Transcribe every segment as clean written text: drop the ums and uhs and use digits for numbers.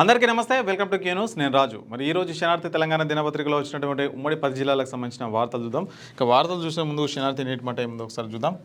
అందరికీ నమస్తే, welcome to Q news. నేను రాజు. మరి ఈ రోజు శనార్థి తెలంగాణ దినపత్రికలో వచ్చినటువంటి ఉమ్మడి 10 జిల్లాలకు సంబంధించిన వార్తలు చూద్దాం. ఇక వార్తలు చూసే ముందు శనార్థి నీటి మాట ఏముందో ఒకసారి చూద్దాం.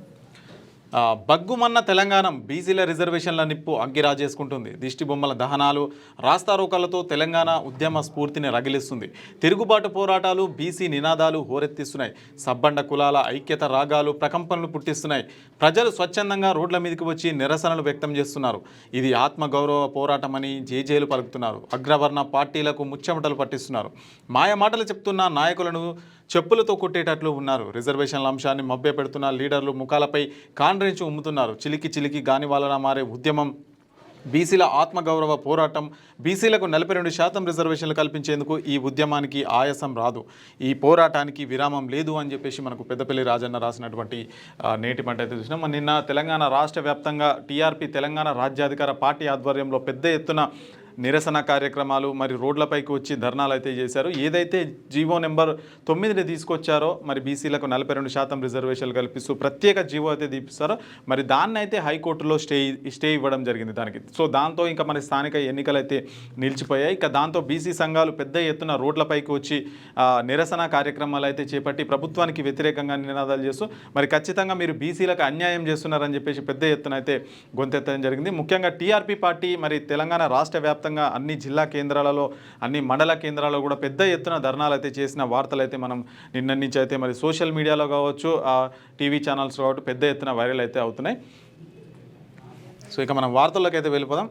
బగ్గుమన్న తెలంగాణ బీసీల రిజర్వేషన్ల నిప్పు అగ్గిరాజేసుకుంటుంది. దిష్టి బొమ్మల దహనాలు, రాస్తారోకలతో తెలంగాణ ఉద్యమ స్ఫూర్తిని రగిలిస్తుంది. తిరుగుబాటు పోరాటాలు, బీసీ నినాదాలు హోరెత్తిస్తున్నాయి. సబ్బండ కులాల ఐక్యత రాగాలు ప్రకంపనలు పుట్టిస్తున్నాయి. ప్రజలు స్వచ్ఛందంగా రోడ్ల మీదకి వచ్చి నిరసనలు వ్యక్తం చేస్తున్నారు. ఇది ఆత్మగౌరవ పోరాటమని జేజేలు పలుకుతున్నారు. అగ్రవర్ణ పార్టీలకు ముచ్చెమటలు పట్టిస్తున్నారు. మాయ మాటలు చెప్తున్న నాయకులను చెప్పులతో కొట్టేటట్లు ఉన్నారు. రిజర్వేషన్ల అంశాన్ని మభ్యపెడుతున్న లీడర్లు ముఖాలపై కాండ్రించి ఉమ్ముతున్నారు. చిలికి చిలికి గానివాలన మారే ఉద్యమం బీసీల ఆత్మగౌరవ పోరాటం. బీసీలకు 42% రిజర్వేషన్లు కల్పించేందుకు ఈ ఉద్యమానికి ఆయాసం రాదు. ఈ పోరాటానికి విరామం లేదు అని చెప్పేసి మనకు పెద్దపల్లి రాజన్న రాసినటువంటి నేటి మాట అయితే చూసినాం. నిన్న తెలంగాణ రాష్ట్ర వ్యాప్తంగా టీఆర్పీ తెలంగాణ రాజ్యాధికార పార్టీ ఆధ్వర్యంలో పెద్ద ఎత్తున నిరసన కార్యక్రమాలు మరి రోడ్లపైకి వచ్చి ధర్నాలు అయితే చేశారు. ఏదైతే జీవో నెంబర్ 9ని తీసుకొచ్చారో మరి బీసీలకు 42% రిజర్వేషన్లు కల్పిస్తూ ప్రత్యేక జీవో అయితే తీపిస్తారో మరి దాన్ని అయితే హైకోర్టులో స్టే ఇవ్వడం జరిగింది దానికి. సో దాంతో ఇంకా మన స్థానిక ఎన్నికలు అయితే నిలిచిపోయాయి. ఇక దాంతో బీసీ సంఘాలు పెద్ద ఎత్తున రోడ్లపైకి వచ్చి నిరసన కార్యక్రమాలు అయితే చేపట్టి ప్రభుత్వానికి వ్యతిరేకంగా నినాదాలు చేస్తూ మరి ఖచ్చితంగా మీరు బీసీలకు అన్యాయం చేస్తున్నారని చెప్పేసి పెద్ద ఎత్తున అయితే గొంతెత్తడం జరిగింది. ముఖ్యంగా టీఆర్పీ పార్టీ మరి తెలంగాణ రాష్ట్ర వ్యాప్తంగా అన్ని జిల్లా కేంద్రాలలో, అన్ని మండల కేంద్రాలలో కూడా పెద్ద ఎత్తున ధర్నాలు అయితే చేసిన వార్తలు అయితే మనం నిన్న నుంచి అయితే మరి సోషల్ మీడియాలో కావచ్చు, టీవీ ఛానల్స్ కావచ్చు పెద్ద ఎత్తున వైరల్ అయితే అవుతున్నాయి. సో ఇక మనం వార్తల్లోకి అయితే వెళ్ళిపోదాం.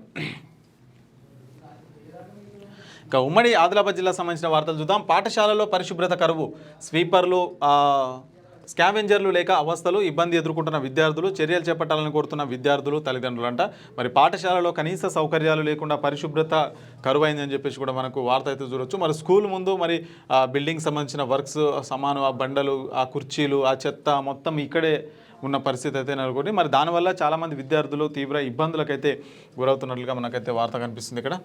ఇక ఉమ్మడి ఆదిలాబాద్ జిల్లా సంబంధించిన వార్తలు చూద్దాం. పాఠశాలలో పరిశుభ్రత కరువు, స్వీపర్లు స్కావెంజర్లు లేక అవస్థలు, ఇబ్బంది ఎదుర్కొంటున్న విద్యార్థులు, చర్యలు చేపట్టాలని కోరుతున్న విద్యార్థులు తల్లిదండ్రులంట. మరి పాఠశాలలో కనీస సౌకర్యాలు లేకుండా పరిశుభ్రత కరువైందని చెప్పేసి కూడా మనకు వార్త అయితే చూడొచ్చు. మరి స్కూల్ ముందు మరి బిల్డింగ్ సంబంధించిన వర్క్స్ సమానం, ఆ బండలు, ఆ కుర్చీలు, ఆ చెత్త మొత్తం ఇక్కడే ఉన్న పరిస్థితి అయితే నెలకొని మరి దానివల్ల చాలామంది విద్యార్థులు తీవ్ర ఇబ్బందులకైతే గురవుతున్నట్లుగా మనకైతే వార్త కనిపిస్తుంది ఇక్కడ.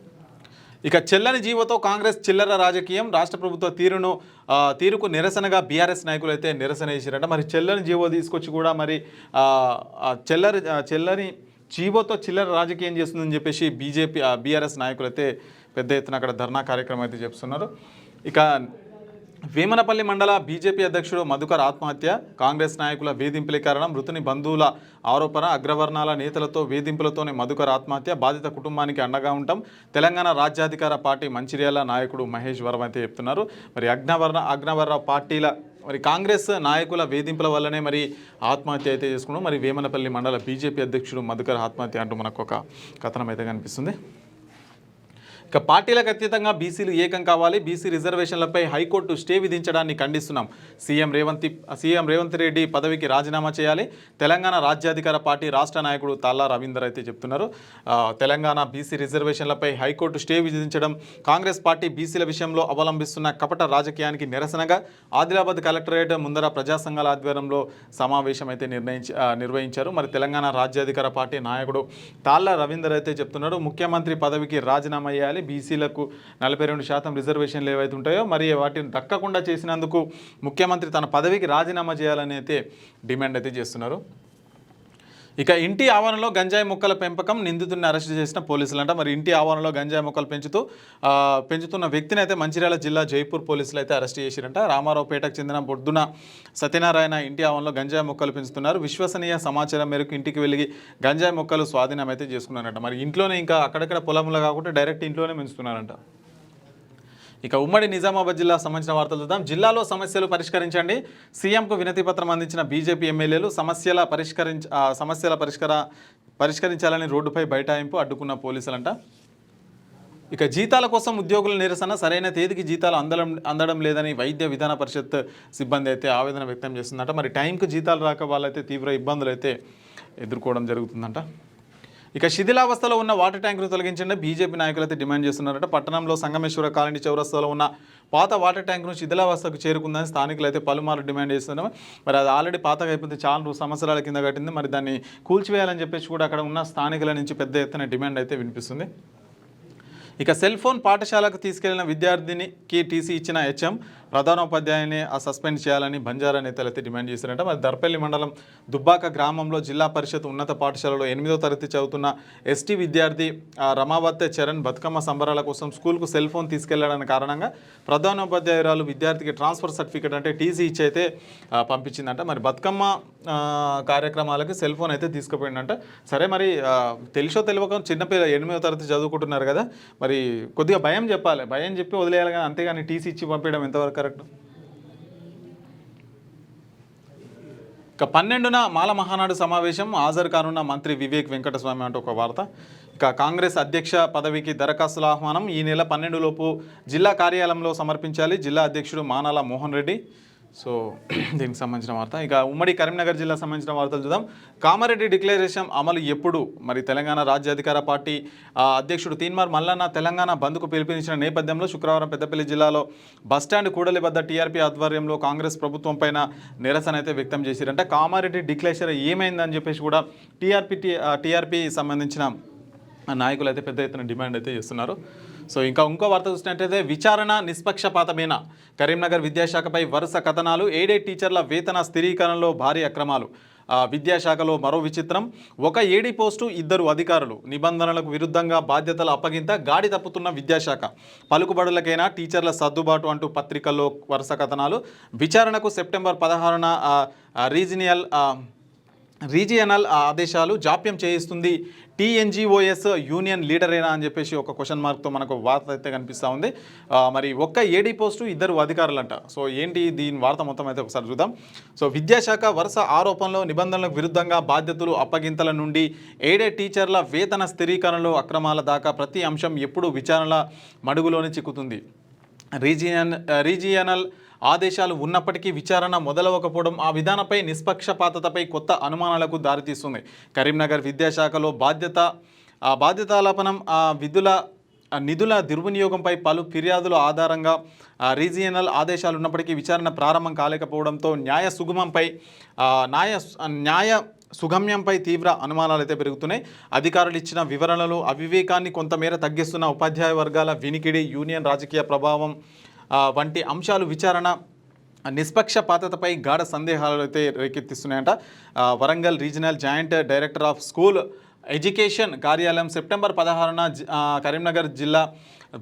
ఇక చెల్లని జీవోతో కాంగ్రెస్ చిల్లర రాజకీయం, రాష్ట్ర ప్రభుత్వ తీరుకు నిరసనగా బీఆర్ఎస్ నాయకులు అయితే నిరసన చేశారట. మరి చెల్లని జీవో తీసుకొచ్చి కూడా మరి చెల్లని జీవోతో చిల్లర రాజకీయం చేస్తుందని చెప్పేసి బీఆర్ఎస్ నాయకులు అయితే పెద్ద ఎత్తున అక్కడ ధర్నా కార్యక్రమం అయితే చేస్తున్నారు. ఇక వేమనపల్లి మండల బీజేపీ అధ్యక్షుడు మధుకర్ ఆత్మహత్య, కాంగ్రెస్ నాయకుల వేధింపుల కారణం, మృతుని బంధువుల ఆరోపణ, అగ్రవర్ణాల నేతలతో వేధింపులతోనే మధుకర్ ఆత్మహత్య, బాధిత కుటుంబానికి అండగా ఉంటాం తెలంగాణ రాజ్యాధికార పార్టీ మంచిర్యాల నాయకుడు మహేష్ వరం అయితే చెప్తున్నారు. మరి అగ్రవర్ణ పార్టీల మరి కాంగ్రెస్ నాయకుల వేధింపుల వల్లనే మరి ఆత్మహత్య అయితే చేసుకున్నాం. మరి వేమనపల్లి మండల బీజేపీ అధ్యక్షుడు మధుకర్ ఆత్మహత్య అంటూ మనకు ఒక కథనం అయితే కనిపిస్తుంది. ఇక పార్టీలకు అతీతంగా బీసీలు ఏకం కావాలి, బీసీ రిజర్వేషన్లపై హైకోర్టు స్టే విధించడాన్ని ఖండిస్తున్నాం. సీఎం రేవంత్ రెడ్డి పదవికి రాజీనామా చేయాలి. తెలంగాణ రాజ్యాధికార పార్టీ రాష్ట్ర నాయకుడు తాళ్ళ రవీందర్ అయితే చెప్తున్నారు. తెలంగాణ బీసీ రిజర్వేషన్లపై హైకోర్టు స్టే విధించడం కాంగ్రెస్ పార్టీ బీసీల విషయంలో అవలంబిస్తున్న కపట రాజకీయానికి నిరసనగా ఆదిలాబాద్ కలెక్టరేట్ ముందర ప్రజా సంఘాల ఆధ్వర్యంలో సమావేశం అయితే నిర్వహించారు. మరి తెలంగాణ రాజ్యాధికార పార్టీ నాయకుడు తాళ్ళ రవీందర్ అయితే చెప్తున్నారు, ముఖ్యమంత్రి పదవికి రాజీనామా చేయాలి, బీసీలకు 42% రిజర్వేషన్లు ఏవైతే ఉంటాయో మరి వాటిని దక్కకుండా చేసినందుకు ముఖ్యమంత్రి తన పదవికి రాజీనామా చేయాలని అయితే డిమాండ్ అయితే చేస్తున్నారు. ఇక ఇంటి ఆవరణలో గంజాయి మొక్కల పెంపకం, నిందితుడిని అరెస్ట్ చేసిన పోలీసులంట. మరి ఇంటి ఆవరణలో గంజాయి మొక్కలు పెంచుతున్న వ్యక్తిని అయితే మంచిర్యాల జిల్లా జైపూర్ పోలీసులు అయితే అరెస్ట్ చేసిరంట. రామారావుపేటకు చెందిన బొడ్డున సత్యనారాయణ ఇంటి ఆవరణలో గంజాయి మొక్కలు పెంచుతున్నారు. విశ్వసనీయ సమాచారం మేరకు ఇంటికి వెళ్ళి గంజాయి మొక్కలు స్వాధీనం అయితే చేసుకున్నారంట. మరి ఇంట్లోనే ఇంకా అక్కడక్కడ పొలంలో కాకుండా డైరెక్ట్ ఇంట్లోనే పెంచుతున్నారంట. ఇక ఉమ్మడి నిజామాబాద్ జిల్లా సంబంధించిన వార్తలు చూద్దాం. జిల్లాలో సమస్యలు పరిష్కరించండి, సీఎంకు వినతి పత్రం అందించిన బీజేపీ ఎమ్మెల్యేలు. సమస్యల పరిష్కరించాలని రోడ్డుపై బైఠాయింపు, అడ్డుకున్న పోలీసులంట. ఇక జీతాల కోసం ఉద్యోగుల నిరసన, సరైన తేదీకి జీతాలు అందడం లేదని వైద్య విధాన పరిషత్ సిబ్బంది అయితే ఆవేదన వ్యక్తం చేస్తుందంట. మరి టైంకు జీతాలు రాక వాళ్ళైతే తీవ్ర ఇబ్బందులు అయితే ఎదుర్కోవడం జరుగుతుందంట. ఇక శిథిలావస్థలో ఉన్న వాటర్ ట్యాంకును తొలగించండి, బీజేపీ నాయకులు అయితే డిమాండ్ చేస్తున్నారట. పట్టణంలో సంగమేశ్వర కాలనీ చౌరస్తాలో ఉన్న పాత వాటర్ ట్యాంకును శిథిలావస్థకు చేరుకుందని స్థానికులు అయితే పలుమార్లు డిమాండ్ చేస్తున్నారు. మరి అది ఆల్రెడీ పాతగా అయిపోతే చాలా సంవత్సరాల కింద కట్టింది, మరి దాన్ని కూల్చివేయాలని చెప్పేసి కూడా అక్కడ ఉన్న స్థానికుల నుంచి పెద్ద ఎత్తున డిమాండ్ అయితే వినిపిస్తుంది. ఇక సెల్ ఫోన్ పాఠశాలకు తీసుకెళ్లిన విద్యార్థినికి టీసీ ఇచ్చిన హెచ్ఎం, ప్రధానోపాధ్యాయుని సస్పెండ్ చేయాలని బంజారా నేతలు అయితే డిమాండ్ చేశారంట. మరి దర్పల్లి మండలం దుబ్బాక గ్రామంలో జిల్లా పరిషత్ ఉన్నత పాఠశాలలో 8వ తరగతి చదువుతున్న ఎస్టీ విద్యార్థి రమావత్ చరణ్ బతుకమ్మ సంబరాల కోసం స్కూల్కు సెల్ ఫోన్ తీసుకెళ్లాడని కారణంగా ప్రధానోపాధ్యాయురాలు విద్యార్థికి ట్రాన్స్ఫర్ సర్టిఫికేట్ అంటే టీసీ ఇచ్చి అయితే పంపించిందంట. మరి బతుకమ్మ కార్యక్రమాలకి సెల్ ఫోన్ అయితే తీసుకుపోయిందంట. సరే మరి తెలిసో తెలియక చిన్నపిల్ల 8వ తరగతి చదువుకుంటున్నారు కదా, మరి కొద్దిగా భయం చెప్పాలి, భయం చెప్పి వదిలేయాలి కానీ అంతేగాని టీసీ ఇచ్చి పంపించడం ఎంతవరకు కరెక్ట్? ఇక 12న మాల మహానాడు సమావేశం హాజరు కానున్న మంత్రి వివేక్ వెంకటస్వామి అంటూ ఒక వార్త. ఇక కాంగ్రెస్ అధ్యక్ష పదవికి దరఖాస్తుల ఆహ్వానం ఈ నెల 12 లోపు జిల్లా కార్యాలయంలో సమర్పించాలి. జిల్లా అధ్యక్షుడు మానాల మోహన్ రెడ్డి. సో దీనికి సంబంధించిన వార్త. ఇక ఉమ్మడి కరీంనగర్ జిల్లా సంబంధించిన వార్తలు చూద్దాం. కామారెడ్డి డిక్లరేషన్ అమలు ఎప్పుడు? మరి తెలంగాణ రాజ్య అధికార పార్టీ అధ్యక్షుడు తీన్మార్ మల్లన్న తెలంగాణ బంద్కు పిలుపునిచ్చిన నేపథ్యంలో శుక్రవారం పెద్దపల్లి జిల్లాలో బస్టాండ్ కూడలి వద్ద టీఆర్పీ ఆధ్వర్యంలో కాంగ్రెస్ ప్రభుత్వం పైన నిరసన అయితే వ్యక్తం చేశారంటే కామారెడ్డి డిక్లరేషన్ ఏమైందని చెప్పేసి కూడా టీఆర్పీ సంబంధించిన నాయకులు అయితే పెద్ద ఎత్తున డిమాండ్ అయితే చేస్తున్నారు. సో ఇంకో వార్త చూసినట్టయితే విచారణ నిష్పక్షపాతమేనా? కరీంనగర్ విద్యాశాఖపై వరుస కథనాలు. ఎయిడెడ్ టీచర్ల వేతన స్థిరీకరణలో భారీ అక్రమాలు. విద్యాశాఖలో మరో విచిత్రం. ఒక ఏడీ పోస్టు 2 అధికారులు. నిబంధనలకు విరుద్ధంగా బాధ్యతల అప్పగింత. గాడి తప్పుతున్న విద్యాశాఖ. పలుకుబడులకైనా టీచర్ల సర్దుబాటు అంటూ పత్రికల్లో వరుస కథనాలు. విచారణకు సెప్టెంబర్ 16న రీజియనల్ ఆదేశాలు. జాప్యం చేయిస్తుంది టీఎన్జీఓఎస్ యూనియన్ లీడరేనా అని చెప్పేసి ఒక క్వశ్చన్ మార్క్తో మనకు వార్త అయితే కనిపిస్తూ ఉంది. మరి ఒక్క ఏడీ పోస్టు 2 అధికారులంట. సో ఏంటి దీని వార్త మొత్తం అయితే ఒకసారి చూద్దాం. సో విద్యాశాఖ వరుస ఆరోపణలో నిబంధనలకు విరుద్ధంగా బాధ్యతలు అప్పగింతల నుండి ఎయిడెడ్ టీచర్ల వేతన స్థిరీకరణలో అక్రమాల దాకా ప్రతి అంశం ఎప్పుడు విచారణల మడుగులోనే చిక్కుతుంది. రీజియనల్ ఆదేశాలు ఉన్నప్పటికీ విచారణ మొదలవకపోవడం ఆ విధానపై నిష్పక్షపాతతపై కొత్త అనుమానాలకు దారితీస్తుంది. కరీంనగర్ విద్యాశాఖలో బాధ్యతాలాపనం నిధుల దుర్వినియోగంపై పలు ఫిర్యాదుల ఆధారంగా రీజియనల్ ఆదేశాలు ఉన్నప్పటికీ విచారణ ప్రారంభం కాలేకపోవడంతో న్యాయ సుగమ్యంపై తీవ్ర అనుమానాలు అయితే పెరుగుతున్నాయి. అధికారులు ఇచ్చిన వివరణలు అవివేకాన్ని కొంతమేర తగ్గిస్తున్న ఉపాధ్యాయ వర్గాల వినికిడి, యూనియన్ రాజకీయ ప్రభావం వంటి అంశాలు విచారణ నిష్పక్షపాతతపై గాఢ సందేహాలు అయితే రేకెత్తిస్తున్నాయంట. Warangal regional joint director of school education కార్యాలయం సెప్టెంబర్ 16న కరీంనగర్ జిల్లా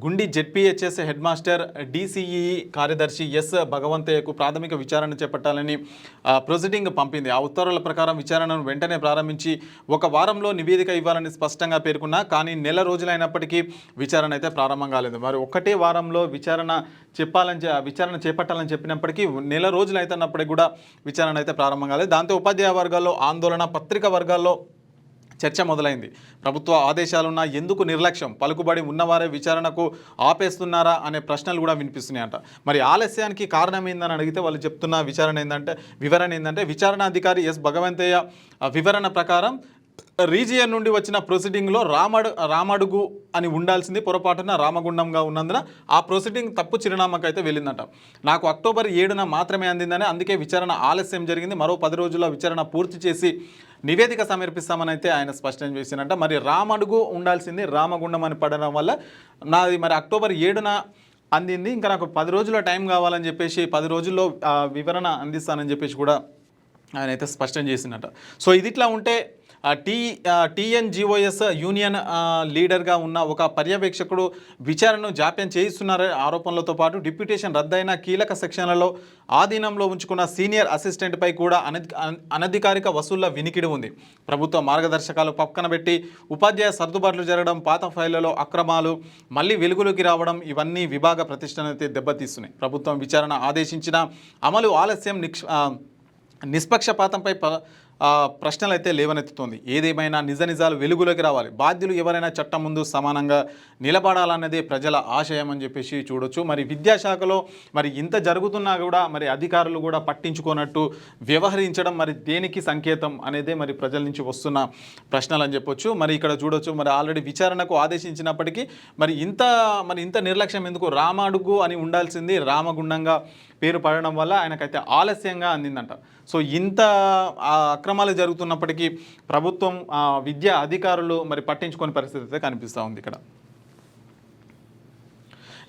Gundi ZPHS head master DCE కార్యదర్శి ఎస్ భగవంతయ్యకు ప్రాథమిక విచారణ చేపట్టాలని ప్రొసీడింగ్ పంపింది. ఆ ఉత్తర్వుల ప్రకారం విచారణను వెంటనే ప్రారంభించి 1 వారంలో నివేదిక ఇవ్వాలని స్పష్టంగా పేర్కొన్నా. కానీ నెల రోజులైనప్పటికీ విచారణ అయితే ప్రారంభం కాలేదు. మరి 1 వారంలో విచారణ చేపట్టాలని చెప్పినప్పటికీ నెల రోజులు అవుతున్నప్పటికీ కూడా విచారణ అయితే ప్రారంభం కాలేదు. దాంతో ఉపాధ్యాయ వర్గాల్లో ఆందోళన, పత్రికా వర్గాల్లో చర్చ మొదలైంది. ప్రభుత్వ ఆదేశాలున్నా ఎందుకు నిర్లక్ష్యం? పలుకుబడి ఉన్నవారే విచారణకు ఆపేస్తున్నారా అనే ప్రశ్నలు కూడా వినిపిస్తున్నాయంట. మరి ఆలస్యానికి కారణం ఏందని అడిగితే వాళ్ళు చెప్తున్న వివరణ ఏంటంటే విచారణాధికారి ఎస్ భగవంతయ్య వివరణ ప్రకారం రీజియన్ నుండి వచ్చిన ప్రొసీడింగ్లో రామడుగు అని ఉండాల్సింది పొరపాటున రామగుండంగా ఉన్నందున ఆ ప్రొసీడింగ్ తప్పు చిరునామాకైతే వెళ్ళిందట. నాకు అక్టోబర్ 7న మాత్రమే అందిందని, అందుకే విచారణ ఆలస్యం జరిగింది. మరో 10 రోజుల్లో విచారణ పూర్తి చేసి నివేదిక సమర్పిస్తామని అయితే ఆయన స్పష్టం చేసినట్ట. మరి రామడుగు ఉండాల్సింది రామగుండం అని పడడం వల్ల నాది మరి అక్టోబర్ 7న అందింది, ఇంకా నాకు 10 రోజుల టైం కావాలని చెప్పేసి 10 రోజుల్లో వివరణ అందిస్తానని చెప్పేసి కూడా ఆయన అయితే స్పష్టం చేసినట్ట. సో ఇది ఇట్లా ఉంటే టీఎన్జీఓఎస్ యూనియన్ లీడర్గా ఉన్న ఒక పర్యవేక్షకుడు విచారణను జాప్యం చేయిస్తున్న ఆరోపణలతో పాటు డిప్యూటేషన్ రద్దయిన కీలక సెక్షన్లలో ఆధీనంలో ఉంచుకున్న సీనియర్ అసిస్టెంట్పై కూడా అనధికారిక వసూళ్ల వినికిడి ఉంది. ప్రభుత్వ మార్గదర్శకాలు పక్కన పెట్టి ఉపాధ్యాయ సర్దుబాట్లు జరగడం, పాత ఫైళ్లలో అక్రమాలు మళ్ళీ వెలుగులోకి రావడం, ఇవన్నీ విభాగ ప్రతిష్టను అయితే దెబ్బతీస్తున్నాయి. ప్రభుత్వం విచారణ ఆదేశించిన అమలు ఆలస్యం, నిష్పక్షపాతంపై ప్రశ్నలు అయితే లేవనెత్తుతోంది. ఏదేమైనా నిజాలు వెలుగులోకి రావాలి. బాధ్యులు ఎవరైనా చట్టం ముందు సమానంగా నిలబడాలన్నదే ప్రజల ఆశయం అని చెప్పేసి చూడొచ్చు. మరి విద్యాశాఖలో మరి ఇంత జరుగుతున్నా కూడా మరి అధికారులు కూడా పట్టించుకోనట్టు వ్యవహరించడం మరి దేనికి సంకేతం అనేదే మరి ప్రజల నుంచి వస్తున్న ప్రశ్నలు అని చెప్పొచ్చు. మరి ఇక్కడ చూడొచ్చు, మరి ఆల్రెడీ విచారణకు ఆదేశించినప్పటికీ మరి ఇంత నిర్లక్ష్యం ఎందుకు? రామడుగు అని ఉండాల్సింది రామగుండంగా పేరు పడడం వల్ల ఆయనకైతే ఆలస్యంగా అందిందంట. సో ఇంత అక్రమాలు జరుగుతున్నప్పటికీ ప్రభుత్వం విద్యా అధికారులు మరి పట్టించుకునే పరిస్థితి అయితే కనిపిస్తూ ఉంది ఇక్కడ.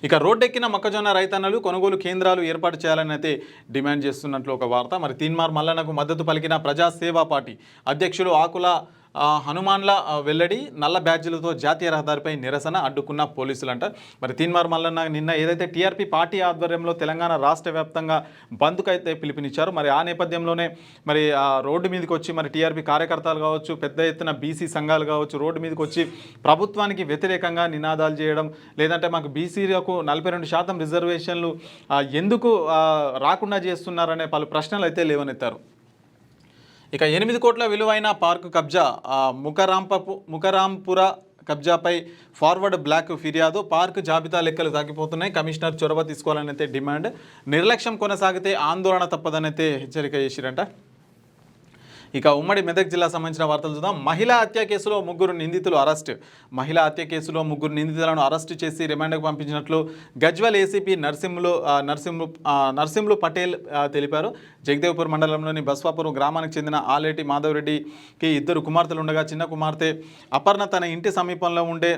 ఇక రోడ్డెక్కిన మొక్కజొన్న రైతన్నలు కొనుగోలు కేంద్రాలు ఏర్పాటు చేయాలని అయితే డిమాండ్ చేస్తున్నట్లు ఒక వార్త. మరి తీన్మార్ మల్లన్నకు మద్దతు పలికిన ప్రజాసేవా పార్టీ అధ్యక్షులు ఆకుల హనుమాన్ల వెల్లడి. నల్ల బ్యాడ్జీలతో జాతీయ రహదారిపై నిరసన అడ్డుకున్న పోలీసులు అంట. మరి తీన్మార్ మల్లన్న నిన్న ఏదైతే టీఆర్పీ పార్టీ ఆధ్వర్యంలో తెలంగాణ రాష్ట్ర వ్యాప్తంగా బంద్కు అయితే పిలుపునిచ్చారు. మరి ఆ నేపథ్యంలోనే మరి ఆ రోడ్డు మీదకి వచ్చి మరి టీఆర్పీ కార్యకర్తలు కావచ్చు, పెద్ద ఎత్తున బీసీ సంఘాలు కావచ్చు, రోడ్డు మీదకి వచ్చి ప్రభుత్వానికి వ్యతిరేకంగా నినాదాలు చేయడం, లేదంటే మాకు బీసీలకు 42% రిజర్వేషన్లు ఎందుకు రాకుండా చేస్తున్నారనే పలు ప్రశ్నలు అయితే లేవనెత్తారు. ఇక 8 కోట్ల విలువైన పార్కు కబ్జా, ముకరాంపుర కబ్జాపై ఫార్వర్డ్ బ్లాక్ ఫిర్యాదు. పార్కు జాబితా లెక్కలు తగ్గిపోతున్నాయి, కమిషనర్ చొరవ తీసుకోవాలని అయితే డిమాండ్. నిర్లక్ష్యం కొనసాగితే ఆందోళన తప్పదని అయితే హెచ్చరిక చేసిరంట. ఇక ఉమ్మడి మెదక్ జిల్లా సంబంధించిన వార్తలు చూద్దాం. మహిళా హత్య కేసులో 3 నిందితులు అరెస్ట్. మహిళా హత్య కేసులో 3 నిందితులను అరెస్టు చేసి రిమాండ్కు పంపించినట్లు గజ్వల్ ఏసీపీ నర్సింలు పటేల్ తెలిపారు. జగదేవ్పూర్ మండలంలోని బస్వాపురం గ్రామానికి చెందిన ఆలేటి మాధవరెడ్డికి 2 కుమార్తెలు ఉండగా చిన్న కుమార్తె అపర్ణ తన ఇంటి సమీపంలో ఉండే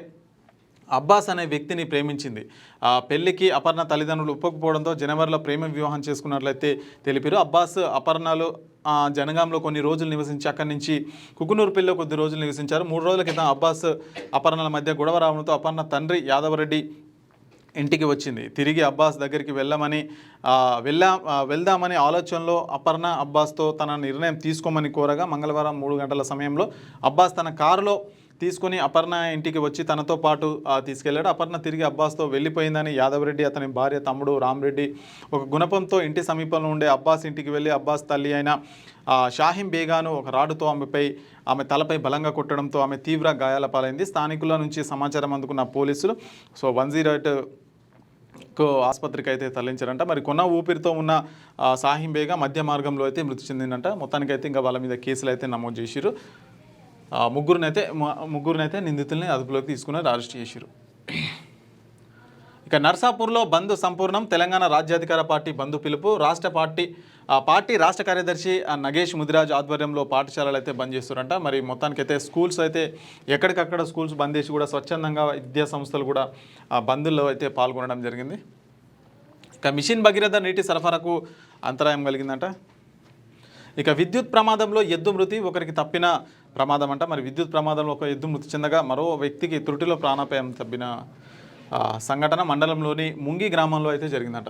అబ్బాస్ అనే వ్యక్తిని ప్రేమించింది. పెళ్లికి అపర్ణ తల్లిదండ్రులు ఒప్పుకోకపోవడంతో జనవరిలో ప్రేమ వివాహం చేసుకున్నట్లయితే తెలిపారు. అబ్బాస్ అపర్ణలు జనగాంలో కొన్ని రోజులు నివసించి అక్కడి నుంచి కుకునూరుపల్లిలో కొద్ది రోజులు నివసించారు. 3 రోజుల క్రితం అబ్బాస్ అపర్ణల మధ్య గొడవ రావడంతో అపర్ణ తండ్రి యాదవరెడ్డి ఇంటికి వచ్చింది. తిరిగి అబ్బాస్ దగ్గరికి వెళ్దామని ఆలోచనలో అపర్ణ అబ్బాస్తో తన నిర్ణయం తీసుకోమని కోరగా మంగళవారం 3 గంటల సమయంలో అబ్బాస్ తన కారులో తీసుకుని అపర్ణ ఇంటికి వచ్చి తనతో పాటు తీసుకెళ్లాడు. అపర్ణ తిరిగి అబ్బాస్తో వెళ్ళిపోయిందని యాదవరెడ్డి, అతని భార్య తమ్ముడు రామ్రెడ్డి ఒక గుణపంతో ఇంటి సమీపంలో ఉండే అబ్బాస్ ఇంటికి వెళ్ళి అబ్బాస్ తల్లి అయిన షాహిం బేగాను ఒక రాడుతో ఆమె తలపై బలంగా కొట్టడంతో ఆమె తీవ్ర గాయాల పాలైంది. స్థానికుల నుంచి సమాచారం అందుకున్న పోలీసులు 108 ఆసుపత్రికి అయితే తరలించారంట. మరి కొన్న ఊపిరితో ఉన్న షాహిం బేగా మధ్య మార్గంలో అయితే మృతి చెందిందంట. మొత్తానికైతే ఇంకా వాళ్ళ మీద కేసులు అయితే నమోదు చేసిరు. ముగ్గురునైతే నిందితుల్ని అదుపులోకి తీసుకున్నారు, అరెస్ట్ చేసిరు. ఇక నర్సాపూర్లో బంద్ సంపూర్ణం. తెలంగాణ రాజ్యాధికార పార్టీ బంద్ పిలుపు. పార్టీ రాష్ట్ర కార్యదర్శి నగేష్ ముదిరాజ్ ఆధ్వర్యంలో పాఠశాలలు అయితే బంద్ చేస్తారంట. మరి మొత్తానికైతే స్కూల్స్ అయితే ఎక్కడికక్కడ స్కూల్స్ బంద్ చేసి కూడా స్వచ్ఛందంగా విద్యా సంస్థలు కూడా బంద్లో అయితే పాల్గొనడం జరిగింది. ఇక మిషన్ భగీరథ నీటి సరఫరాకు అంతరాయం కలిగిందంట. ఇక విద్యుత్ ప్రమాదంలో ఎద్దు మృతి, ఒకరికి తప్పిన ప్రమాదం అంట. మరి విద్యుత్ ప్రమాదంలో ఒక ఎద్దు మృతి చెందగా మరో వ్యక్తికి త్రుటిలో ప్రాణాపాయం తప్పిన సంఘటన మండలంలోని ముంగి గ్రామంలో అయితే జరిగిందట.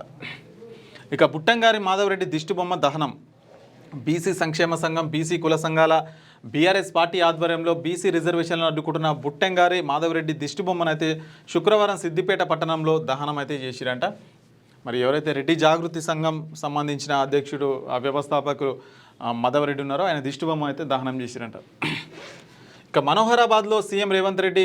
ఇక బుట్టంగారి మాధవరెడ్డి దిష్టిబొమ్మ దహనం. బీసీ సంక్షేమ సంఘం, బీసీ కుల సంఘాల బీఆర్ఎస్ పార్టీ ఆధ్వర్యంలో బీసీ రిజర్వేషన్లను అడ్డుకుంటున్న బుట్టంగారి మాధవరెడ్డి దిష్టిబొమ్మను అయితే శుక్రవారం సిద్దిపేట పట్టణంలో దహనం అయితే చేసిరంట. మరి ఎవరైతే రెడ్డి జాగృతి సంఘం సంబంధించిన అధ్యక్షుడు వ్యవస్థాపకులు మాధవరెడ్డి ఉన్నారో ఆయన దిష్టిబొమ్మ అయితే దహనం చేసిరంట. ఇక మనోహరాబాద్లో సీఎం రేవంత్ రెడ్డి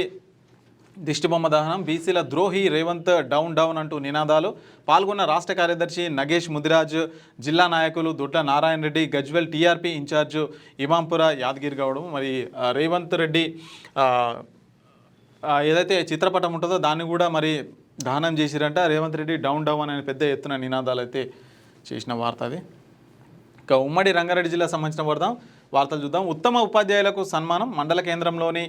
దిష్టిబొమ్మ దహనం. బీసీల ద్రోహి రేవంత్ డౌన్ డౌన్ అంటూ నినాదాలు. పాల్గొన్న రాష్ట్ర కార్యదర్శి నగేష్ ముదిరాజ్, జిల్లా నాయకులు దొడ్ల నారాయణ రెడ్డి, గజ్వెల్ టీఆర్పీ ఇన్ఛార్జ్ ఇమాంపుర యాదగిరి గౌడ్. మరి రేవంత్ రెడ్డి ఏదైతే చిత్రపటం ఉంటుందో దాన్ని కూడా మరి దహనం చేసిరంట. రేవంత్ రెడ్డి డౌన్ డౌన్ అనే పెద్ద ఎత్తున నినాదాలు అయితే చేసిన వార్త అది. ఇక ఉమ్మడి రంగారెడ్డి జిల్లా సంబంధించిన వార్తలు చూద్దాం. ఉత్తమ ఉపాధ్యాయులకు సన్మానం. మండల కేంద్రంలోని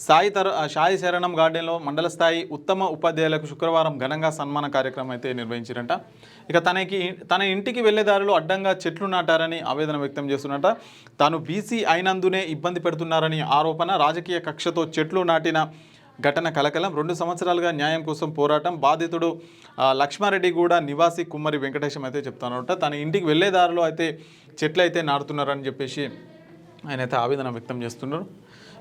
సాయి శరణం గార్డెన్లో మండల స్థాయి ఉత్తమ ఉపాధ్యాయులకు శుక్రవారం ఘనంగా సన్మాన కార్యక్రమం అయితే నిర్వహించారంట. ఇక తన ఇంటికి వెళ్లే దారిలో అడ్డంగా చెట్లు నాటారని ఆవేదన వ్యక్తం చేస్తున్నట. తాను బీసీ అయినందునే ఇబ్బంది పెడుతున్నారని ఆరోపణ. రాజకీయ కక్షతో చెట్లు నాటిన ఘటన కలకలం. 2 సంవత్సరాలుగా న్యాయం కోసం పోరాటం. బాధితుడు లక్ష్మారెడ్డి కూడా నివాసి కుమ్మరి వెంకటేశం అయితే చెప్తానట. తన ఇంటికి వెళ్లే దారిలో అయితే చెట్లు అయితే నాటుతున్నారని చెప్పేసి ఆయన అయితే ఆవేదన వ్యక్తం చేస్తున్నారు.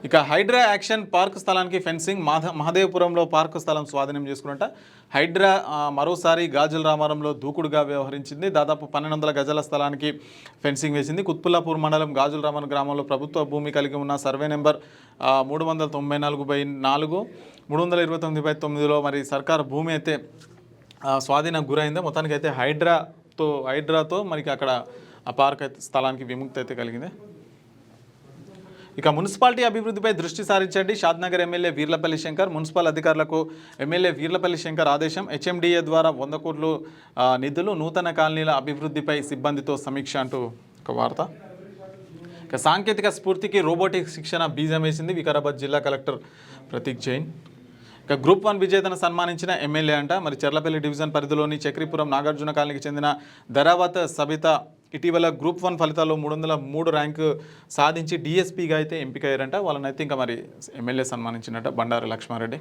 ఇక హైడ్రా యాక్షన్. పార్క్ స్థలానికి ఫెన్సింగ్. మహదేవపురంలో పార్కు స్థలం స్వాధీనం చేసుకున్నట్ట. హైడ్రా మరోసారి గాజుల రామారంలో దూకుడుగా వ్యవహరించింది. దాదాపు 1200 గజాల స్థలానికి ఫెన్సింగ్ వేసింది. కుత్పుల్లాపూర్ మండలం గాజుల రామారం గ్రామంలో ప్రభుత్వ భూమి కలిగి ఉన్న సర్వే నెంబర్ 394/4 329/9లో మరి సర్కారు భూమి అయితే స్వాధీనం గురైంది. మొత్తానికి అయితే హైడ్రాతో మనకి అక్కడ ఆ పార్క్ అయితే స్థలానికి విముక్తి అయితే కలిగింది. ఇక మున్సిపాలిటీ అభివృద్ధిపై దృష్టి సారించండి. షాద్నగర్ ఎమ్మెల్యే వీర్లపల్లి శంకర్. మున్సిపల్ అధికారులకు ఎమ్మెల్యే వీర్లపల్లి శంకర్ ఆదేశం. హెచ్ఎండిఏ ద్వారా 100 కోట్లు నిధులు. నూతన కాలనీల అభివృద్ధిపై సిబ్బందితో సమీక్ష అంటూ ఒక వార్త. ఇక సాంకేతిక స్ఫూర్తికి రోబోటిక్ శిక్షణ బీజం వేసింది వికారాబాద్ జిల్లా కలెక్టర్ ప్రతీక్ జైన్. ఇక గ్రూప్ 1 విజేతను సన్మానించిన ఎమ్మెల్యే అంట. మరి చెర్లపల్లి డివిజన్ పరిధిలోని చక్రీపురం నాగార్జున కాలనీకి చెందిన ధరావత్ సబిత ఇటీవల గ్రూప్ 1 ఫలితాల్లో 303 ర్యాంకు సాధించి డిఎస్పీగా అయితే ఎంపికయ్యారంట. వాళ్ళనైతే ఇంకా మరి ఎమ్మెల్యే సన్మానించినట్ట బండారు లక్ష్మారెడ్డి.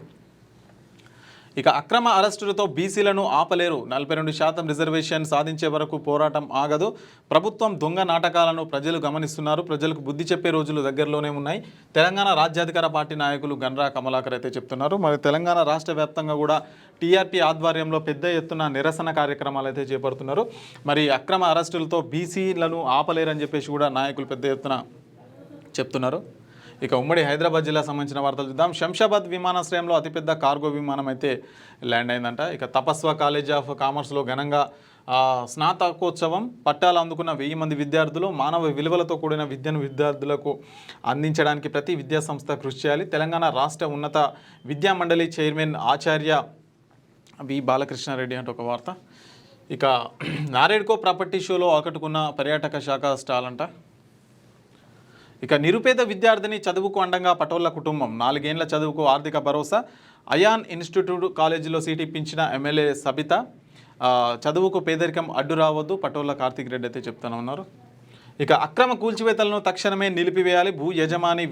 ఇక అక్రమ అరెస్టులతో బీసీలను ఆపలేరు, 42% రిజర్వేషన్ సాధించే వరకు పోరాటం ఆగదు, ప్రభుత్వం దొంగ నాటకాలను ప్రజలు గమనిస్తున్నారు, ప్రజలకు బుద్ధి చెప్పే రోజులు దగ్గరలోనే ఉన్నాయి, తెలంగాణ రాజ్యాధికార పార్టీ నాయకులు గన్రా కమలాకర్ అయితే చెప్తున్నారు. మరి తెలంగాణ రాష్ట్ర వ్యాప్తంగా కూడా టీఆర్పీ ఆధ్వర్యంలో పెద్ద ఎత్తున నిరసన కార్యక్రమాలు అయితే చేపడుతున్నారు. మరి అక్రమ అరెస్టులతో బీసీలను ఆపలేరని చెప్పేసి కూడా నాయకులు పెద్ద ఎత్తున చెప్తున్నారు. ఇక ఉమ్మడి హైదరాబాద్ జిల్లా సంబంధించిన వార్తలు చూద్దాం. శంషాబాద్ విమానాశ్రయంలో అతిపెద్ద కార్గో విమానం అయితే ల్యాండ్ అయిందంట. ఇక తపస్వ కాలేజ్ ఆఫ్ కామర్స్లో ఘనంగా స్నాతకోత్సవం, పట్టాలు అందుకున్న 1000 మంది విద్యార్థులు. మానవ విలువలతో కూడిన విద్యను విద్యార్థులకు అందించడానికి ప్రతి విద్యాసంస్థ కృషి చేయాలి. తెలంగాణ రాష్ట్ర ఉన్నత విద్యా మండలి చైర్మన్ ఆచార్య వి బాలకృష్ణారెడ్డి అంటే ఒక వార్త. ఇక నారేడ్కో ప్రాపర్టీ షోలో ఆకట్టుకున్న పర్యాటక శాఖ స్టాల్ అంట. ఇక నిరుపేద విద్యార్థిని చదువుకు అండంగా పటోళ్ల కుటుంబం, 4 ఏళ్ల చదువుకు ఆర్థిక భరోసా. అయాన్ ఇన్స్టిట్యూట్ కాలేజీలో సీట్ ఇప్పించిన ఎమ్మెల్యే సబిత. చదువుకు పేదరికం అడ్డు రావద్దు, పటోళ్ల కార్తీక్ రెడ్డి అయితే చెప్తూనే ఉన్నారు. ఇక అక్రమ కూల్చివేతలను తక్షణమే నిలిపివేయాలి, భూ యజమాని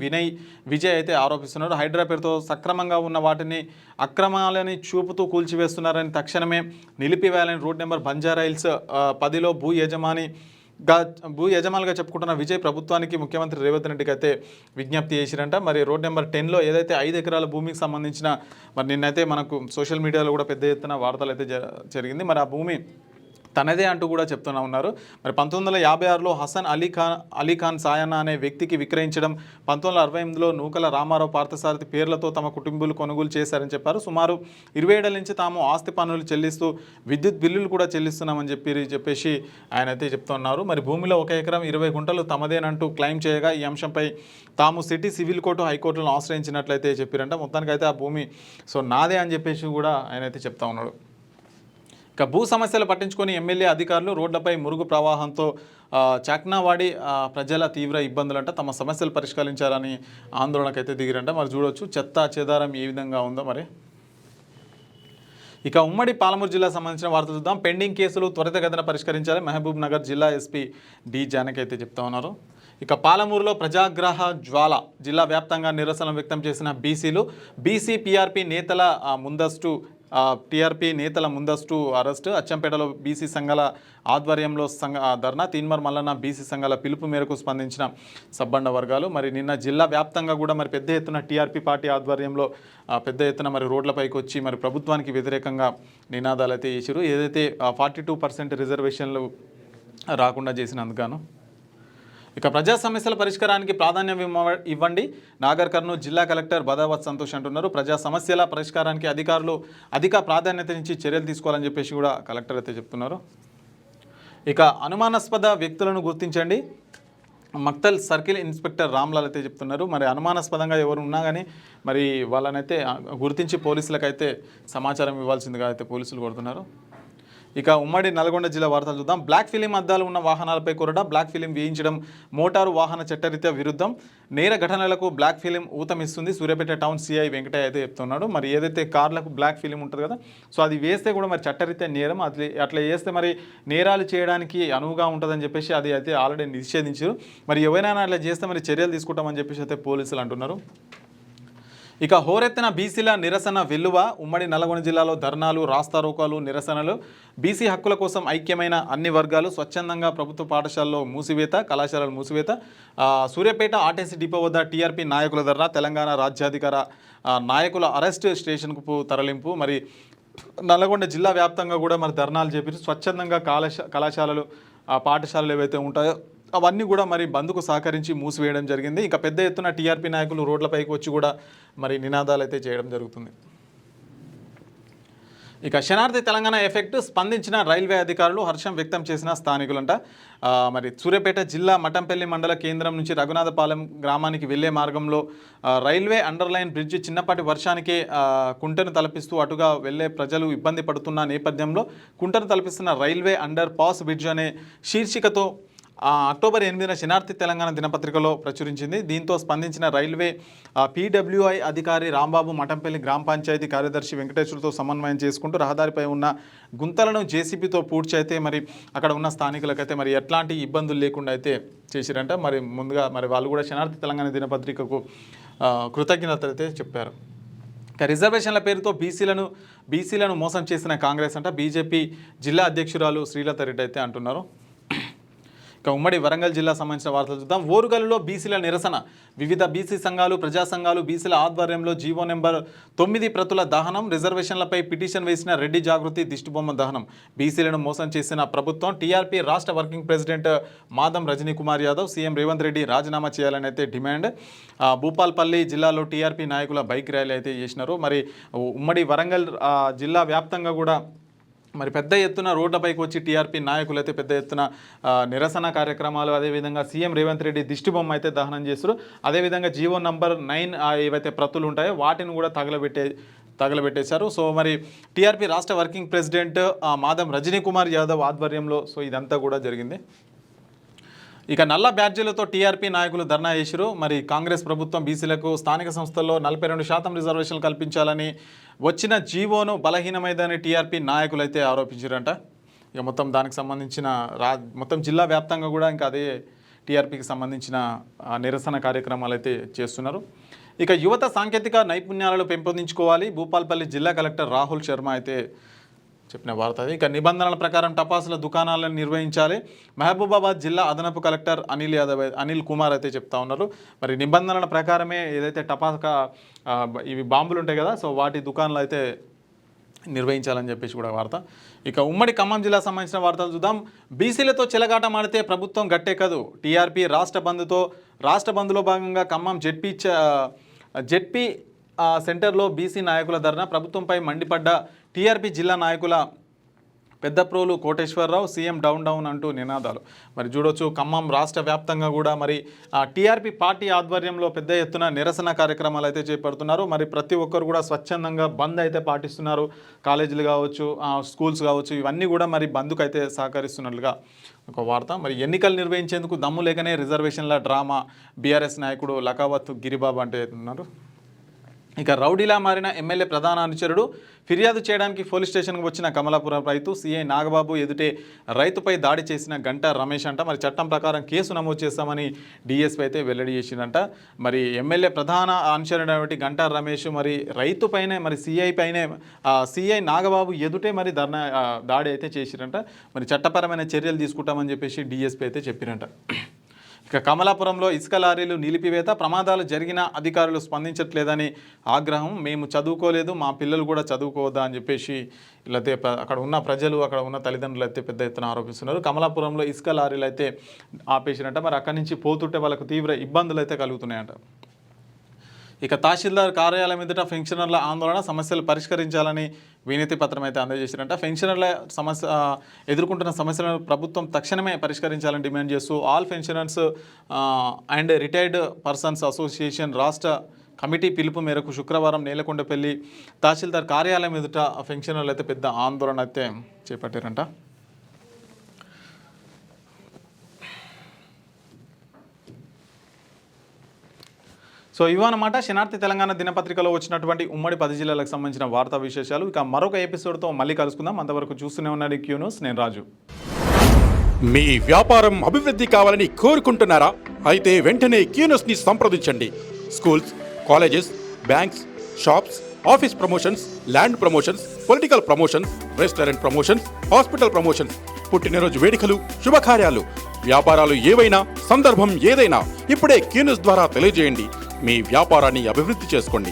విజయ్ అయితే ఆరోపిస్తున్నారు. హైడ్రా పేరుతో సక్రమంగా ఉన్న వాటిని అక్రమాలని చూపుతూ కూల్చివేస్తున్నారని తక్షణమే నిలిపివేయాలని రోడ్ నెంబర్ బంజారాహిల్స్ 10లో భూ యజమానులుగా చెప్పుకుంటున్న విజయ్ ప్రభుత్వానికి ముఖ్యమంత్రి రేవంత్ రెడ్డికి అయితే విజ్ఞప్తి చేసిరంట. మరి రోడ్ నెంబర్ 10లో ఏదైతే 5 ఎకరాల భూమికి సంబంధించిన మరి నిన్నైతే మనకు సోషల్ మీడియాలో కూడా పెద్ద ఎత్తున వార్తలు అయితే జరిగింది. మరి ఆ భూమి తనదే అంటూ కూడా చెప్తూనే ఉన్నారు. మరి 1956లో హసన్ అలీఖాన్ సాయన్న అనే వ్యక్తికి విక్రయించడం, 1968లో నూకల రామారావు పార్థసారథి పేర్లతో తమ కుటుంబాలు కొనుగోలు చేశారని చెప్పారు. సుమారు 20 ఏళ్ల నుంచి తాము ఆస్తి పన్నులు చెల్లిస్తూ విద్యుత్ బిల్లులు కూడా చెల్లిస్తున్నామని చెప్పేసి ఆయన అయితే చెప్తున్నారు. మరి భూమిలో 1 ఎకరం 20 గుంటలు తమదేనంటూ క్లెయిమ్ చేయగా ఈ అంశంపై తాము సిటీ సివిల్ కోర్టు హైకోర్టులను ఆశ్రయించినట్లయితే చెప్పారంట. మొత్తానికైతే ఆ భూమి నాదే అని చెప్పేసి కూడా ఆయన అయితే చెప్తా ఉన్నాడు. ఇక భూ సమస్యలు పట్టించుకొని ఎమ్మెల్యే అధికారులు రోడ్లపై మురుగు ప్రవాహంతో చాక్నావాడి ప్రజల తీవ్ర ఇబ్బందులంట. తమ సమస్యలు పరిష్కరించాలని ఆందోళనకైతే దిగిరంట. మరి చూడొచ్చు చెత్త చెదారం ఏ విధంగా ఉందో. మరి ఇక ఉమ్మడి పాలమూరు జిల్లా సంబంధించిన వార్త చూద్దాం. పెండింగ్ కేసులు త్వరితగతిన పరిష్కరించాలి, మహబూబ్ నగర్ జిల్లా ఎస్పీ డి జానకి అయితే చెప్తా ఉన్నారు. ఇక పాలమూరులో ప్రజాగ్రహ జ్వాల, జిల్లా వ్యాప్తంగా నిరసన వ్యక్తం చేసిన బీసీలు. పీఆర్పీ నేతల ముందస్తు అరెస్టు. అచ్చంపేటలో బీసీ సంఘాల ఆధ్వర్యంలో ధర్నా. తీన్మర్ మల్లన్న బీసీ సంఘాల పిలుపు మేరకు స్పందించిన సబ్బండ వర్గాలు. మరి నిన్న జిల్లా వ్యాప్తంగా కూడా మరి పెద్ద ఎత్తున టీఆర్పీ పార్టీ ఆధ్వర్యంలో పెద్ద ఎత్తున మరి రోడ్లపైకి వచ్చి మరి ప్రభుత్వానికి వ్యతిరేకంగా నినాదాలు అయితే చేశారు. ఏదైతే 42% రిజర్వేషన్లు రాకుండా చేసినందుకు. ఇక ప్రజా సమస్యల పరిష్కారానికి ప్రాధాన్యం ఇవ్వండి, నాగర్ కర్నూలు జిల్లా కలెక్టర్ బదావత్ సంతోష్ అంటున్నారు. ప్రజా సమస్యల పరిష్కారానికి అధికారులు అధిక ప్రాధాన్యత నుంచి చర్యలు తీసుకోవాలని చెప్పేసి కూడా కలెక్టర్ అయితే చెప్తున్నారు. ఇక అనుమానాస్పద వ్యక్తులను గుర్తించండి, మక్తల్ సర్కిల్ ఇన్స్పెక్టర్ రామ్లాల్ అయితే చెప్తున్నారు. మరి అనుమానాస్పదంగా ఎవరు ఉన్నా కానీ మరి వాళ్ళనైతే గుర్తించి పోలీసులకైతే సమాచారం ఇవ్వాల్సిందిగా అయితే పోలీసులు కోరుతున్నారు. ఇక ఉమ్మడి నల్గొండ జిల్లా వార్తలు చూద్దాం. బ్లాక్ ఫిలిం అద్దాలు ఉన్న వాహనాలపై కొరడా, బ్లాక్ ఫిలిం వేయించడం మోటారు వాహన చట్టరీత్యా విరుద్ధం, నేర ఘటనలకు బ్లాక్ ఫిలిం ఊతమిస్తుంది, సూర్యాపేట టౌన్ సిఐ వెంకటయ్య అయితే చెప్తున్నాడు. మరి ఏదైతే కార్లకు బ్లాక్ ఫిలిం ఉంటుంది కదా, సో అది వేస్తే కూడా మరి చట్టరీత్యా నేరం, అట్లా వేస్తే మరి నేరాలు చేయడానికి అనువుగా ఉంటుందని చెప్పేసి అది అయితే ఆల్రెడీ నిషేధించారు. మరి ఎవరైనా అట్లా చేస్తే మరి చర్యలు తీసుకుంటామని చెప్పేసి అయితే పోలీసులు అంటున్నారు. ఇక హోరెత్తిన బీసీల నిరసన వెల్లువ. ఉమ్మడి నల్గొండ జిల్లాలో ధర్నాలు, రాస్తారోకాలు, నిరసనలు. బీసీ హక్కుల కోసం ఐక్యమైన అన్ని వర్గాలు. స్వచ్ఛందంగా ప్రభుత్వ పాఠశాలలో మూసివేత, కళాశాలలు మూసివేత. సూర్యాపేట ఆర్టీసీ డిపో వద్ద టీఆర్పీ నాయకుల ధర్నా. తెలంగాణ రాజ్యాధికార నాయకుల అరెస్ట్, స్టేషన్కు తరలింపు. మరి నల్గొండ జిల్లా వ్యాప్తంగా కూడా మరి ధర్నాలు చేపట్టి స్వచ్ఛందంగా కళాశాలలు పాఠశాలలు ఏవైతే ఉంటాయో అవన్నీ కూడా మరి బంద్కు సహకరించి మూసివేయడం జరిగింది. ఇక పెద్ద ఎత్తున టీఆర్పీ నాయకులు రోడ్లపైకి వచ్చి కూడా మరి నినాదాలు అయితే చేయడం జరుగుతుంది. ఇక శనార్థి తెలంగాణ ఎఫెక్ట్ స్పందించిన రైల్వే అధికారులు, హర్షం వ్యక్తం చేసిన స్థానికులంట. మరి సూర్యాపేట జిల్లా మఠంపల్లి మండల కేంద్రం నుంచి రఘునాథపాలెం గ్రామానికి వెళ్లే మార్గంలో రైల్వే అండర్లైన్ బ్రిడ్జి చిన్నపాటి వర్షానికే కుంటను తలపిస్తూ అటుగా వెళ్లే ప్రజలు ఇబ్బంది పడుతున్న నేపథ్యంలో కుంటను తలపిస్తున్న రైల్వే అండర్ పాస్ బ్రిడ్జ్ అనే శీర్షికతో అక్టోబర్ 8న శనార్థి తెలంగాణ దినపత్రికలో ప్రచురించింది. దీంతో స్పందించిన రైల్వే PWI అధికారి రాంబాబు మఠంపల్లి గ్రామ పంచాయతీ కార్యదర్శి వెంకటేశ్వర్తో సమన్వయం చేసుకుంటూ రహదారిపై ఉన్న గుంతలను JCBతో పూడ్చి అయితే మరి అక్కడ ఉన్న స్థానికులకైతే మరి ఎట్లాంటి ఇబ్బందులు లేకుండా అయితే చేసిరంట. మరి ముందుగా మరి వాళ్ళు కూడా శనార్థి తెలంగాణ దినపత్రికకు కృతజ్ఞతలు అయితే చెప్పారు. రిజర్వేషన్ల పేరుతో బీసీలను మోసం చేసిన కాంగ్రెస్ అంట బీజేపీ జిల్లా అధ్యక్షురాలు శ్రీలత రెడ్డి అయితే అంటున్నారు. ఇక ఉమ్మడి వరంగల్ జిల్లా సంబంధించిన వార్తలు చూద్దాం. ఓరుగల్లులో బీసీల నిరసన. వివిధ బీసీ సంఘాలు ప్రజా సంఘాలు బీసీల ఆధ్వర్యంలో జీవో నెంబర్ 9 ప్రతుల దహనం. రిజర్వేషన్లపై పిటిషన్ వేసిన రెడ్డి జాగృతి దిష్టిబొమ్మ దహనం. బీసీలను మోసం చేసిన ప్రభుత్వం. టీఆర్పీ రాష్ట్ర working president Madam Rajani Kumar Yadav CM Revanth Reddy రాజీనామా చేయాలని అయితే డిమాండ్. భూపాల్పల్లి జిల్లాలో టీఆర్పీ నాయకుల బైక్ ర్యాలీ అయితే చేసినారు. మరి ఉమ్మడి వరంగల్ జిల్లా వ్యాప్తంగా కూడా మరి పెద్ద ఎత్తున రోడ్లపైకి వచ్చి టీఆర్పీ నాయకులు అయితే పెద్ద ఎత్తున నిరసన కార్యక్రమాలు, అదేవిధంగా సీఎం రేవంత్ రెడ్డి దిష్టిబొమ్మ అయితే దహనం చేస్తారు. అదేవిధంగా జీవో నంబర్ 9 ఏవైతే ప్రతులు ఉంటాయో వాటిని కూడా తగలబెట్టేశారు. సో మరి టీఆర్పీ రాష్ట్ర వర్కింగ్ ప్రెసిడెంట్ మాదం రజనీ కుమార్ యాదవ్ ఆధ్వర్యంలో సో ఇదంతా కూడా జరిగింది. ఇక నల్ల బ్యాడ్జీలతో టీఆర్పీ నాయకులు ధర్నా చేశారు. మరి కాంగ్రెస్ ప్రభుత్వం బీసీలకు స్థానిక సంస్థల్లో 42% రిజర్వేషన్లు కల్పించాలని వచ్చిన జీవోను బలహీనమైందని టీఆర్పీ నాయకులు అయితే ఆరోపించారంట. ఇక మొత్తం దానికి సంబంధించిన మొత్తం జిల్లా వ్యాప్తంగా కూడా ఇంకా అదే టీఆర్పీకి సంబంధించిన నిరసన కార్యక్రమాలు అయితే చేస్తున్నారు. ఇక యువత సాంకేతిక నైపుణ్యాలను పెంపొందించుకోవాలి. భూపాల్పల్లి జిల్లా కలెక్టర్ రాహుల్ శర్మ అయితే చెప్పిన వార్త. ఇక నిబంధనల ప్రకారం టపాసుల దుకాణాలను నిర్వహించాలి. మహబూబాబాద్ జిల్లా అదనపు కలెక్టర్ అనిల్ కుమార్ అయితే చెప్తా ఉన్నారు. మరి నిబంధనల ప్రకారమే ఏదైతే ఇవి బాంబులు ఉంటాయి కదా, సో వాటి దుకాణాలు అయితే నిర్వహించాలని చెప్పేసి కూడా వార్త. ఇక ఉమ్మడి ఖమ్మం జిల్లా సంబంధించిన వార్తలు చూద్దాం. బీసీలతో చెలగాట మాడితే ప్రభుత్వం గట్టెక్కదు. టీఆర్పీ రాష్ట్ర బంద్లో భాగంగా ఖమ్మం జెడ్పీ సెంటర్లో బీసీ నాయకుల ధర్నా. ప్రభుత్వంపై మండిపడ్డ టీఆర్పీ జిల్లా నాయకుల పెద్దప్రోలు కోటేశ్వరరావు సీఎం డౌన్ అంటూ నినాదాలు. మరి చూడొచ్చు ఖమ్మం రాష్ట్ర వ్యాప్తంగా కూడా మరి టీఆర్పీ పార్టీ ఆధ్వర్యంలో పెద్ద ఎత్తున నిరసన కార్యక్రమాలు అయితే చేపడుతున్నారు. మరి ప్రతి ఒక్కరు కూడా స్వచ్ఛందంగా బంద్ అయితే పాటిస్తున్నారు. కాలేజీలు కావచ్చు, స్కూల్స్ కావచ్చు, ఇవన్నీ కూడా మరి బంద్కు అయితే సహకరిస్తున్నట్లుగా ఒక వార్త. మరి ఎన్నికలు నిర్వహించేందుకు దమ్ము లేకనే రిజర్వేషన్ల డ్రామా. బీఆర్ఎస్ నాయకుడు లకావత్ గిరిబాబు అంటే ఉన్నారు. ఇక రౌడీలా మారిన ఎమ్మెల్యే ప్రధాన అనుచరుడు. ఫిర్యాదు చేయడానికి పోలీస్ స్టేషన్కి వచ్చిన కమలాపురం రైతు. సీఐ నాగబాబు ఎదుటే రైతుపై దాడి చేసిన గంటా రమేష్ అంట. మరి చట్టం ప్రకారం కేసు నమోదు చేస్తామని డీఎస్పీ అయితే వెల్లడి చేసిందంట. మరి ఎమ్మెల్యే ప్రధాన అనుచరుడు గంటా రమేష్ మరి రైతుపైనే మరి సీఐ నాగబాబు ఎదుటే మరి దాడి అయితే చేసిరంట. మరి చట్టపరమైన చర్యలు తీసుకుంటామని చెప్పేసి డీఎస్పీ అయితే చెప్పిరంట. ఇక కమలాపురంలో ఇసుక లారీలు నిలిపివేత. ప్రమాదాలు జరిగిన అధికారులు స్పందించట్లేదని ఆగ్రహం. మేము చదువుకోలేదు, మా పిల్లలు కూడా చదువుకోవద్దా అని చెప్పేసి ఇలా అక్కడ ఉన్న ప్రజలు, అక్కడ ఉన్న తల్లిదండ్రులు అయితే పెద్ద ఎత్తున ఆరోపిస్తున్నారు. కమలాపురంలో ఇసుక లారీలు అయితే ఆపేసినట్ట. మరి అక్కడి నుంచి పోతుంటే వాళ్ళకు తీవ్ర ఇబ్బందులు అయితే కలుగుతున్నాయంట. ఇక తహసీల్దార్ కార్యాలయం ఎదుట పెన్షనర్ల ఆందోళన. సమస్యలు పరిష్కరించాలని వినతి పత్రం అయితే అందజేశారంట. పెన్షనర్ల ఎదుర్కొంటున్న సమస్యలను ప్రభుత్వం తక్షణమే పరిష్కరించాలని డిమాండ్ చేస్తూ all pensioners and retired persons association రాష్ట్ర కమిటీ పిలుపు మేరకు శుక్రవారం నేలకొండపల్లి తహసీల్దార్ కార్యాలయం ఎదుట పెన్షనర్లు అయితే పెద్ద ఆందోళన అయితే చేపట్టారంట. సో ఇవన్నమాట శనార్థి తెలంగాణ దినపత్రికలో వచ్చినటువంటి ఉమ్మడి 10 జిల్లాలకు సంబంధించిన వార్తా విశేషాలు. ఇక మరొక ఎపిసోడ్తో మళ్ళీ కలుసుకుందాం. అంతవరకు చూస్తూనే ఉన్నాడు క్యూ న్యూస్. నేను రాజు. మీ వ్యాపారం అభివృద్ధి కావాలని కోరుకుంటున్నారా? అయితే వెంటనే క్యూ న్యూస్ని సంప్రదించండి. Schools, colleges, banks, shops, office promotions, land promotions, political promotions, restaurant promotions, hospital promotions, పుట్టినరోజు వేడుకలు, శుభకార్యాలు, వ్యాపారాలు ఏవైనా, సందర్భం ఏదైనా ఇప్పుడే క్యూ న్యూస్ ద్వారా తెలియజేయండి. మీ వ్యాపారాన్ని అభివృద్ధి చేసుకోండి.